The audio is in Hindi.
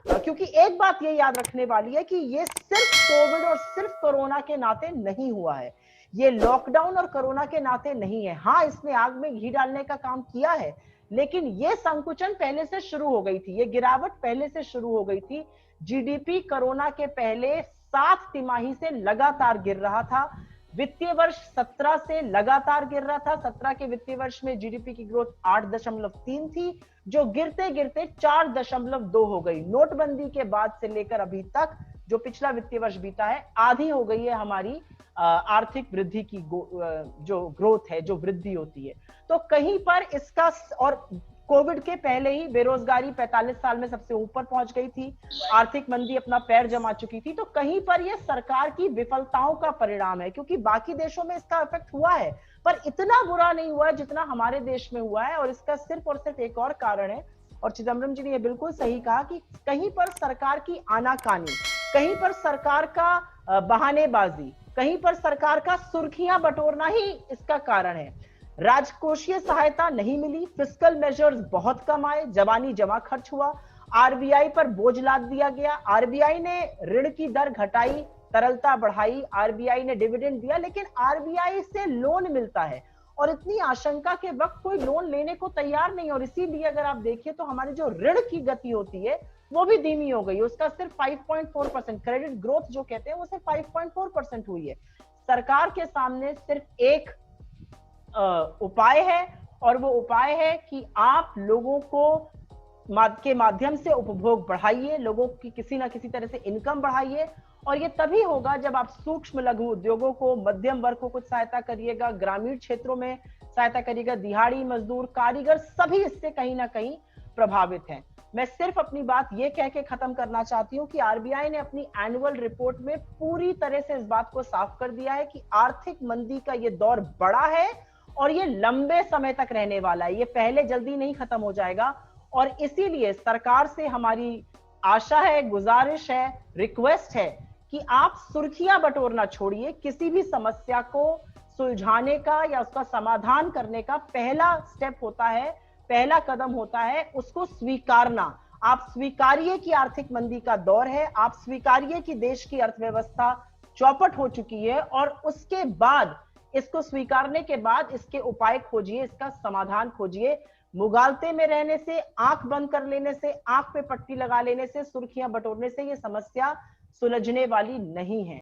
क्योंकि एक बात ये याद रखने वाली है कि ये सिर्फ कोविड और सिर्फ कोरोना के नाते नहीं हुआ है, ये लॉकडाउन और कोरोना के नाते नहीं है। हाँ, इसने आग में घी डालने का काम किया है, लेकिन ये संकुचन पहले से शुरू हो गई थी, ये गिरावट पहले से शुरू हो गई थी। जीडीपी कोरोना के पहले 7 तिमाही से लगातार गिर रहा था। वित्तीय वर्ष 17 से लगातार गिर रहा था। 17 के वित्तीय वर्ष में जीडीपी की ग्रोथ 8.3 थी, जो गिरते गिरते 4.2 हो गई। नोटबंदी के बाद से लेकर अभी तक जो पिछला वित्तीय वर्ष बीता है, आधी हो गई है हमारी आर्थिक वृद्धि की जो ग्रोथ है, जो वृद्धि होती है। तो कहीं पर इसका, और कोविड के पहले ही बेरोजगारी 45 साल में सबसे ऊपर पहुंच गई थी, आर्थिक मंदी अपना पैर जमा चुकी थी। तो कहीं पर यह सरकार की विफलताओं का परिणाम है, क्योंकि बाकी देशों में इसका इफेक्ट हुआ है पर इतना बुरा नहीं हुआ है जितना हमारे देश में हुआ है। और इसका सिर्फ और सिर्फ एक और कारण है, और चिदम्बरम जी ने यह बिल्कुल सही कहा कि कहीं पर सरकार की आनाकानी, कहीं पर सरकार का बहानेबाजी, कहीं पर सरकार का सुर्खियां बटोरना ही इसका कारण है। राजकोषीय सहायता नहीं मिली, फिस्कल मेजर्स बहुत कम आए, जवानी जमा खर्च हुआ, आरबीआई पर बोझ लाद दिया गया। आरबीआई ने ऋण की दर घटाई, तरलता बढ़ाई, आरबीआई ने डिविडेंड दिया, लेकिन आरबीआई से लोन मिलता है और इतनी आशंका के वक्त कोई लोन लेने को तैयार नहीं। और इसीलिए अगर आप देखिए तो हमारी जो ऋण की गति होती है वो भी धीमी हो गई, उसका सिर्फ 5.4%, क्रेडिट ग्रोथ जो कहते हैं वो सिर्फ 5.4% हुई है। सरकार के सामने सिर्फ एक उपाय है, और वो उपाय है कि आप लोगों को के माध्यम से उपभोग बढ़ाइए, लोगों की किसी ना किसी तरह से इनकम बढ़ाइए। और ये तभी होगा जब आप सूक्ष्म लघु उद्योगों को, मध्यम वर्ग को कुछ सहायता करिएगा, ग्रामीण क्षेत्रों में सहायता करिएगा, दिहाड़ी मजदूर, कारीगर सभी इससे कहीं ना कहीं प्रभावित हैं। मैं सिर्फ अपनी बात ये कह के खत्म करना चाहती हूँ कि आरबीआई ने अपनी एनुअल रिपोर्ट में पूरी तरह से इस बात को साफ कर दिया है कि आर्थिक मंदी का ये दौर बड़ा है और ये लंबे समय तक रहने वाला है, ये पहले जल्दी नहीं खत्म हो जाएगा। और इसीलिए सरकार से हमारी आशा है, गुजारिश है, रिक्वेस्ट है कि आप सुर्खियां बटोरना छोड़िए। किसी भी समस्या को सुलझाने का या उसका समाधान करने का पहला स्टेप होता है, पहला कदम होता है उसको स्वीकारना। आप स्वीकारिए कि आर्थिक मंदी का दौर है, आप स्वीकारिए कि देश की अर्थव्यवस्था चौपट हो चुकी है, और उसके बाद, इसको स्वीकारने के बाद इसके उपाय खोजिए, इसका समाधान खोजिए। मुगालते में रहने से, आंख बंद कर लेने से, आंख पे पट्टी लगा लेने से, सुर्खियां बटोरने से ये समस्या सुलझने वाली नहीं है।